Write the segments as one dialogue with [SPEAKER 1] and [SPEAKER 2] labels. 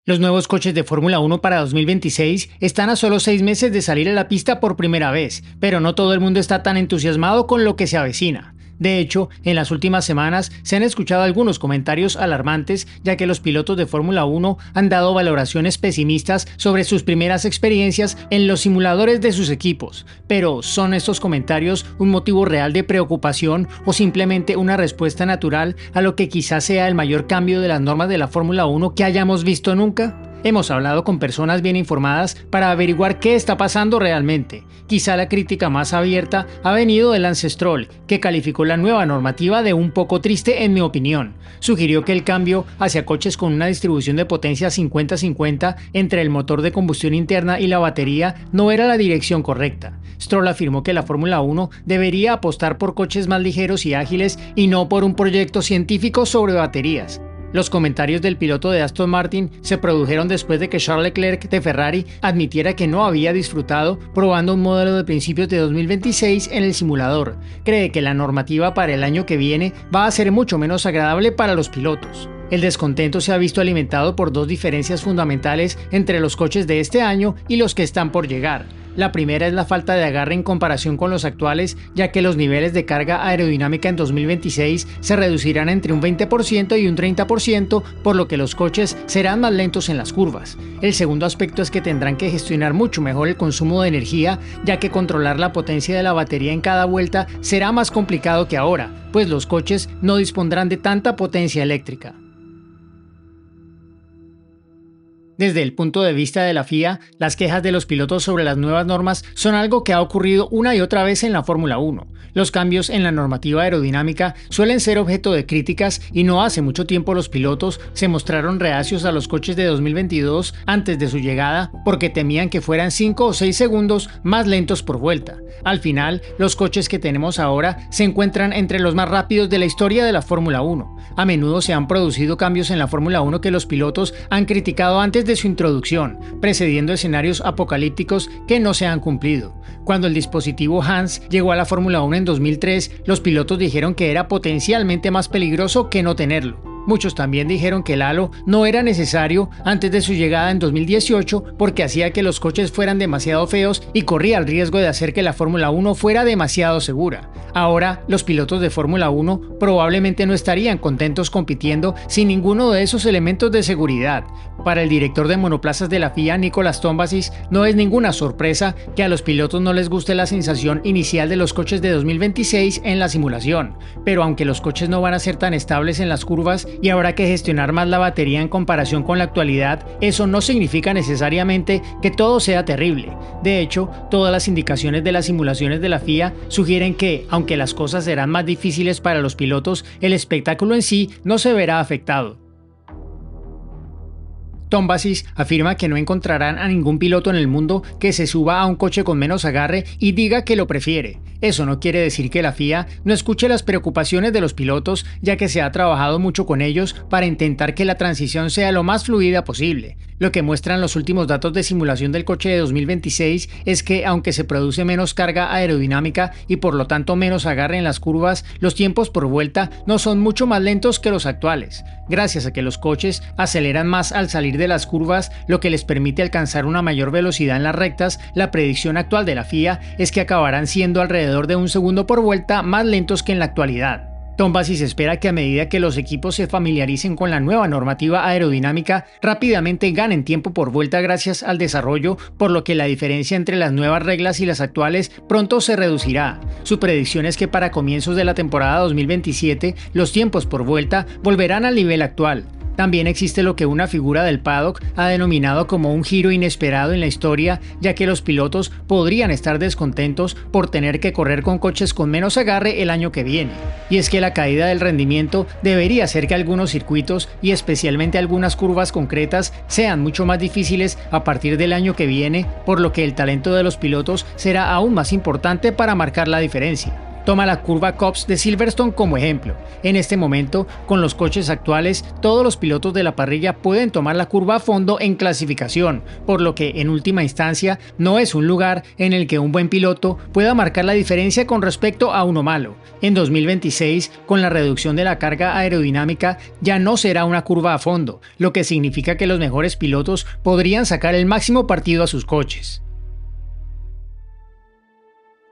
[SPEAKER 1] Los nuevos coches de Fórmula 1 para 2026 están a solo 6 meses de salir a la pista por primera vez, pero no todo el mundo está tan entusiasmado con lo que se avecina. De hecho, en las últimas semanas se han escuchado algunos comentarios alarmantes, ya que los pilotos de Fórmula 1 han dado valoraciones pesimistas sobre sus primeras experiencias en los simuladores de sus equipos. Pero, ¿son estos comentarios un motivo real de preocupación o simplemente una respuesta natural a lo que quizás sea el mayor cambio de las normas de la Fórmula 1 que hayamos visto nunca? Hemos hablado con personas bien informadas para averiguar qué está pasando realmente. Quizá la crítica más abierta ha venido de Lance Stroll, que calificó la nueva normativa de un poco triste en mi opinión. Sugirió que el cambio hacia coches con una distribución de potencia 50-50 entre el motor de combustión interna y la batería no era la dirección correcta. Stroll afirmó que la Fórmula 1 debería apostar por coches más ligeros y ágiles y no por un proyecto científico sobre baterías. Los comentarios del piloto de Aston Martin se produjeron después de que Charles Leclerc de Ferrari admitiera que no había disfrutado probando un modelo de principios de 2026 en el simulador. Cree que la normativa para el año que viene va a ser mucho menos agradable para los pilotos. El descontento se ha visto alimentado por dos diferencias fundamentales entre los coches de este año y los que están por llegar. La primera es la falta de agarre en comparación con los actuales, ya que los niveles de carga aerodinámica en 2026 se reducirán entre un 20% y un 30%, por lo que los coches serán más lentos en las curvas. El segundo aspecto es que tendrán que gestionar mucho mejor el consumo de energía, ya que controlar la potencia de la batería en cada vuelta será más complicado que ahora, pues los coches no dispondrán de tanta potencia eléctrica. Desde el punto de vista de la FIA, las quejas de los pilotos sobre las nuevas normas son algo que ha ocurrido una y otra vez en la Fórmula 1. Los cambios en la normativa aerodinámica suelen ser objeto de críticas y no hace mucho tiempo los pilotos se mostraron reacios a los coches de 2022 antes de su llegada porque temían que fueran 5 o 6 segundos más lentos por vuelta. Al final, los coches que tenemos ahora se encuentran entre los más rápidos de la historia de la Fórmula 1. A menudo se han producido cambios en la Fórmula 1 que los pilotos han criticado antes de su introducción, precediendo escenarios apocalípticos que no se han cumplido. Cuando el dispositivo Hans llegó a la Fórmula 1 en 2003, los pilotos dijeron que era potencialmente más peligroso que no tenerlo. Muchos también dijeron que el halo no era necesario antes de su llegada en 2018 porque hacía que los coches fueran demasiado feos y corría el riesgo de hacer que la Fórmula 1 fuera demasiado segura. Ahora, los pilotos de Fórmula 1 probablemente no estarían contentos compitiendo sin ninguno de esos elementos de seguridad. Para el director de monoplazas de la FIA, Nicolas Tombazis, no es ninguna sorpresa que a los pilotos no les guste la sensación inicial de los coches de 2026 en la simulación. Pero aunque los coches no van a ser tan estables en las curvas, y habrá que gestionar más la batería en comparación con la actualidad, eso no significa necesariamente que todo sea terrible. De hecho, todas las indicaciones de las simulaciones de la FIA sugieren que, aunque las cosas serán más difíciles para los pilotos, el espectáculo en sí no se verá afectado. Tombazis afirma que no encontrarán a ningún piloto en el mundo que se suba a un coche con menos agarre y diga que lo prefiere. Eso no quiere decir que la FIA no escuche las preocupaciones de los pilotos, ya que se ha trabajado mucho con ellos para intentar que la transición sea lo más fluida posible. Lo que muestran los últimos datos de simulación del coche de 2026 es que, aunque se produce menos carga aerodinámica y por lo tanto menos agarre en las curvas, los tiempos por vuelta no son mucho más lentos que los actuales. Gracias a que los coches aceleran más al salir de las curvas, lo que les permite alcanzar una mayor velocidad en las rectas, la predicción actual de la FIA es que acabarán siendo alrededor de 1 segundo por vuelta más lentos que en la actualidad. Tombazis espera que a medida que los equipos se familiaricen con la nueva normativa aerodinámica, rápidamente ganen tiempo por vuelta gracias al desarrollo, por lo que la diferencia entre las nuevas reglas y las actuales pronto se reducirá. Su predicción es que para comienzos de la temporada 2027, los tiempos por vuelta volverán al nivel actual. También existe lo que una figura del paddock ha denominado como un giro inesperado en la historia, ya que los pilotos podrían estar descontentos por tener que correr con coches con menos agarre el año que viene. Y es que la caída del rendimiento debería hacer que algunos circuitos y especialmente algunas curvas concretas sean mucho más difíciles a partir del año que viene, por lo que el talento de los pilotos será aún más importante para marcar la diferencia. Toma la curva Copse de Silverstone como ejemplo. En este momento, con los coches actuales, todos los pilotos de la parrilla pueden tomar la curva a fondo en clasificación, por lo que en última instancia no es un lugar en el que un buen piloto pueda marcar la diferencia con respecto a uno malo. En 2026, con la reducción de la carga aerodinámica, ya no será una curva a fondo, lo que significa que los mejores pilotos podrían sacar el máximo partido a sus coches.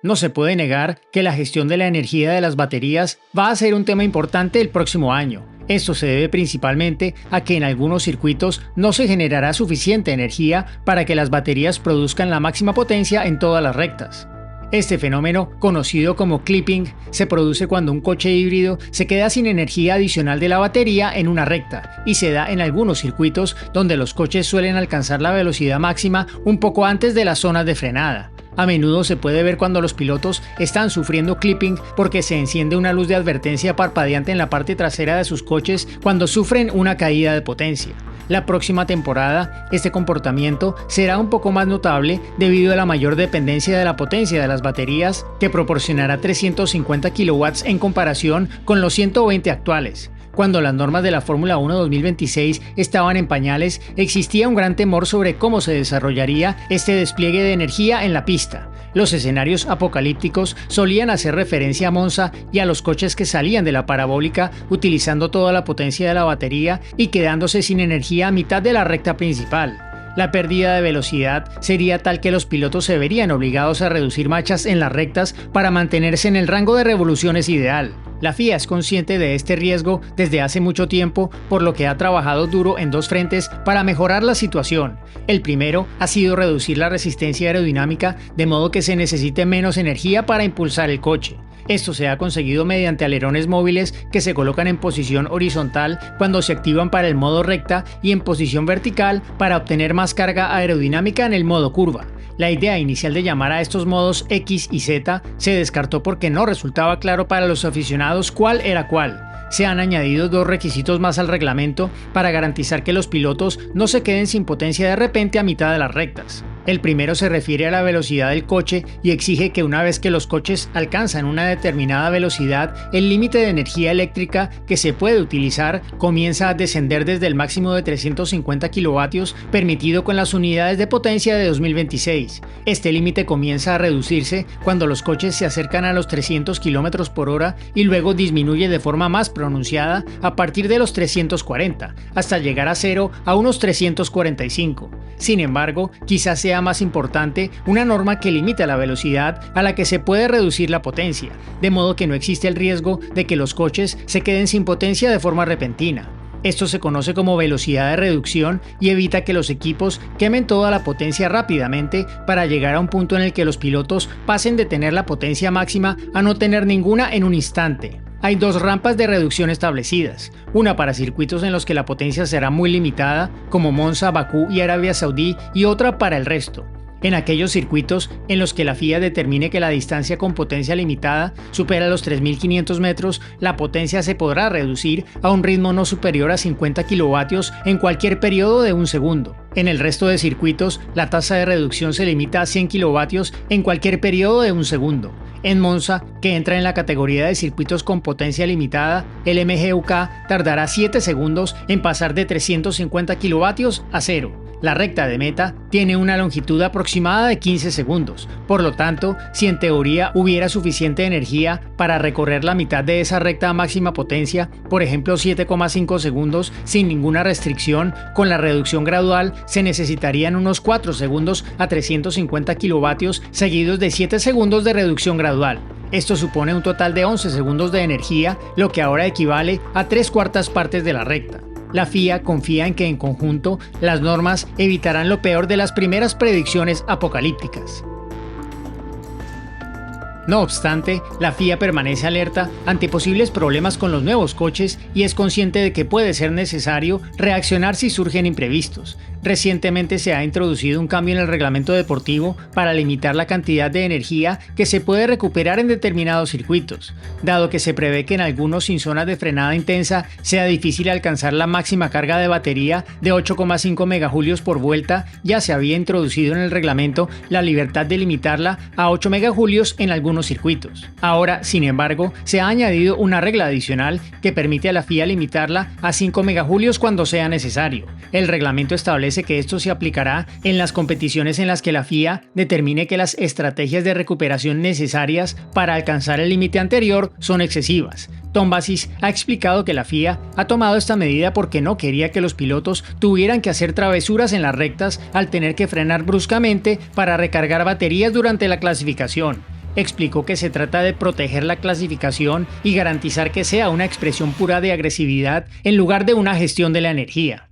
[SPEAKER 1] No se puede negar que la gestión de la energía de las baterías va a ser un tema importante el próximo año. Esto se debe principalmente a que en algunos circuitos no se generará suficiente energía para que las baterías produzcan la máxima potencia en todas las rectas. Este fenómeno, conocido como clipping, se produce cuando un coche híbrido se queda sin energía adicional de la batería en una recta y se da en algunos circuitos donde los coches suelen alcanzar la velocidad máxima un poco antes de las zonas de frenada. A menudo se puede ver cuando los pilotos están sufriendo clipping porque se enciende una luz de advertencia parpadeante en la parte trasera de sus coches cuando sufren una caída de potencia. La próxima temporada, este comportamiento será un poco más notable debido a la mayor dependencia de la potencia de las baterías, que proporcionará 350 kW en comparación con los 120 actuales. Cuando las normas de la Fórmula 1 2026 estaban en pañales, existía un gran temor sobre cómo se desarrollaría este despliegue de energía en la pista. Los escenarios apocalípticos solían hacer referencia a Monza y a los coches que salían de la parabólica utilizando toda la potencia de la batería y quedándose sin energía a mitad de la recta principal. La pérdida de velocidad sería tal que los pilotos se verían obligados a reducir marchas en las rectas para mantenerse en el rango de revoluciones ideal. La FIA es consciente de este riesgo desde hace mucho tiempo, por lo que ha trabajado duro en dos frentes para mejorar la situación. El primero ha sido reducir la resistencia aerodinámica de modo que se necesite menos energía para impulsar el coche. Esto se ha conseguido mediante alerones móviles que se colocan en posición horizontal cuando se activan para el modo recta y en posición vertical para obtener más carga aerodinámica en el modo curva. La idea inicial de llamar a estos modos X y Z se descartó porque no resultaba claro para los aficionados cuál era cuál. Se han añadido dos requisitos más al reglamento para garantizar que los pilotos no se queden sin potencia de repente a mitad de las rectas. El primero se refiere a la velocidad del coche y exige que una vez que los coches alcanzan una determinada velocidad, el límite de energía eléctrica que se puede utilizar comienza a descender desde el máximo de 350 kilovatios permitido con las unidades de potencia de 2026. Este límite comienza a reducirse cuando los coches se acercan a los 300 km por hora y luego disminuye de forma más pronunciada a partir de los 340, hasta llegar a cero a unos 345. Sin embargo, quizás sea más importante una norma que limita la velocidad a la que se puede reducir la potencia, de modo que no existe el riesgo de que los coches se queden sin potencia de forma repentina. Esto se conoce como velocidad de reducción y evita que los equipos quemen toda la potencia rápidamente para llegar a un punto en el que los pilotos pasen de tener la potencia máxima a no tener ninguna en un instante. Hay dos rampas de reducción establecidas, una para circuitos en los que la potencia será muy limitada, como Monza, Bakú y Arabia Saudí, y otra para el resto. En aquellos circuitos en los que la FIA determine que la distancia con potencia limitada supera los 3.500 metros, la potencia se podrá reducir a un ritmo no superior a 50 kilovatios en cualquier periodo de un segundo. En el resto de circuitos, la tasa de reducción se limita a 100 kilovatios en cualquier periodo de un segundo. En Monza, que entra en la categoría de circuitos con potencia limitada, el MGUK tardará 7 segundos en pasar de 350 kilovatios a 0. La recta de meta tiene una longitud aproximada de 15 segundos, por lo tanto, si en teoría hubiera suficiente energía para recorrer la mitad de esa recta a máxima potencia, por ejemplo 7,5 segundos, sin ninguna restricción, con la reducción gradual se necesitarían unos 4 segundos a 350 kilovatios seguidos de 7 segundos de reducción gradual. Esto supone un total de 11 segundos de energía, lo que ahora equivale a 3/4 partes de la recta. La FIA confía en que en conjunto las normas evitarán lo peor de las primeras predicciones apocalípticas. No obstante, la FIA permanece alerta ante posibles problemas con los nuevos coches y es consciente de que puede ser necesario reaccionar si surgen imprevistos. Recientemente se ha introducido un cambio en el reglamento deportivo para limitar la cantidad de energía que se puede recuperar en determinados circuitos, dado que se prevé que en algunos sin zonas de frenada intensa sea difícil alcanzar la máxima carga de batería de 8,5 megajulios por vuelta. Ya se había introducido en el reglamento la libertad de limitarla a 8 megajulios en algunos algunos circuitos. Ahora, sin embargo, se ha añadido una regla adicional que permite a la FIA limitarla a 5 megajulios cuando sea necesario. El reglamento establece que esto se aplicará en las competiciones en las que la FIA determine que las estrategias de recuperación necesarias para alcanzar el límite anterior son excesivas. Tombazis ha explicado que la FIA ha tomado esta medida porque no quería que los pilotos tuvieran que hacer travesuras en las rectas al tener que frenar bruscamente para recargar baterías durante la clasificación. Explicó que se trata de proteger la clasificación y garantizar que sea una expresión pura de agresividad en lugar de una gestión de la energía.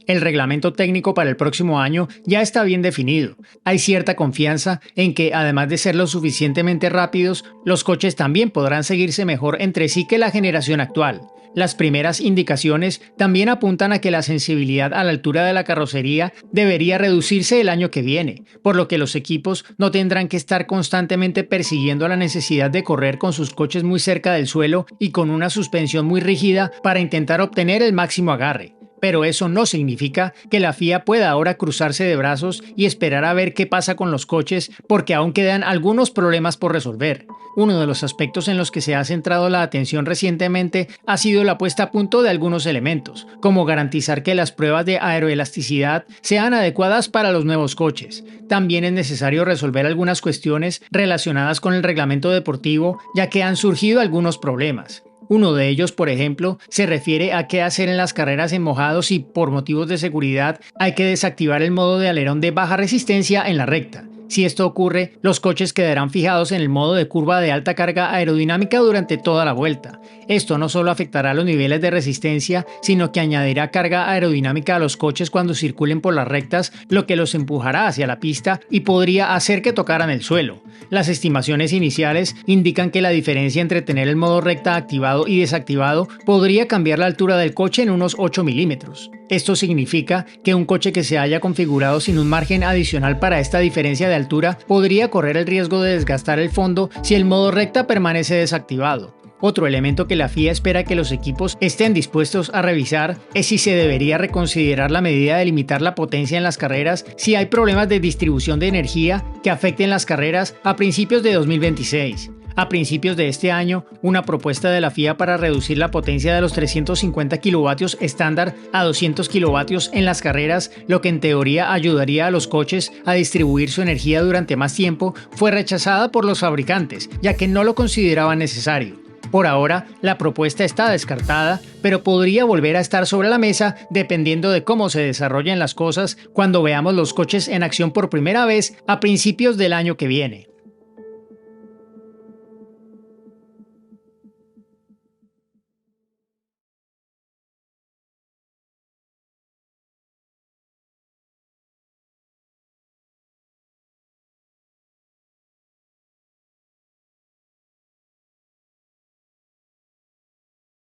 [SPEAKER 1] El reglamento técnico para el próximo año ya está bien definido. Hay cierta confianza en que, además de ser lo suficientemente rápidos, los coches también podrán seguirse mejor entre sí que la generación actual. Las primeras indicaciones también apuntan a que la sensibilidad a la altura de la carrocería debería reducirse el año que viene, por lo que los equipos no tendrán que estar constantemente persiguiendo la necesidad de correr con sus coches muy cerca del suelo y con una suspensión muy rígida para intentar obtener el máximo agarre. Pero eso no significa que la FIA pueda ahora cruzarse de brazos y esperar a ver qué pasa con los coches, porque aún quedan algunos problemas por resolver. Uno de los aspectos en los que se ha centrado la atención recientemente ha sido la puesta a punto de algunos elementos, como garantizar que las pruebas de aeroelasticidad sean adecuadas para los nuevos coches. También es necesario resolver algunas cuestiones relacionadas con el reglamento deportivo, ya que han surgido algunos problemas. Uno de ellos, por ejemplo, se refiere a qué hacer en las carreras en mojado si, por motivos de seguridad, hay que desactivar el modo de alerón de baja resistencia en la recta. Si esto ocurre, los coches quedarán fijados en el modo de curva de alta carga aerodinámica durante toda la vuelta. Esto no solo afectará los niveles de resistencia, sino que añadirá carga aerodinámica a los coches cuando circulen por las rectas, lo que los empujará hacia la pista y podría hacer que tocaran el suelo. Las estimaciones iniciales indican que la diferencia entre tener el modo recta activado y desactivado podría cambiar la altura del coche en unos 8 milímetros. Esto significa que un coche que se haya configurado sin un margen adicional para esta diferencia de altura podría correr el riesgo de desgastar el fondo si el modo recta permanece desactivado. Otro elemento que la FIA espera que los equipos estén dispuestos a revisar es si se debería reconsiderar la medida de limitar la potencia en las carreras si hay problemas de distribución de energía que afecten las carreras a principios de 2026. A principios de este año, una propuesta de la FIA para reducir la potencia de los 350 kilovatios estándar a 200 kilovatios en las carreras, lo que en teoría ayudaría a los coches a distribuir su energía durante más tiempo, fue rechazada por los fabricantes, ya que no lo consideraban necesario. Por ahora, la propuesta está descartada, pero podría volver a estar sobre la mesa dependiendo de cómo se desarrollen las cosas cuando veamos los coches en acción por primera vez a principios del año que viene.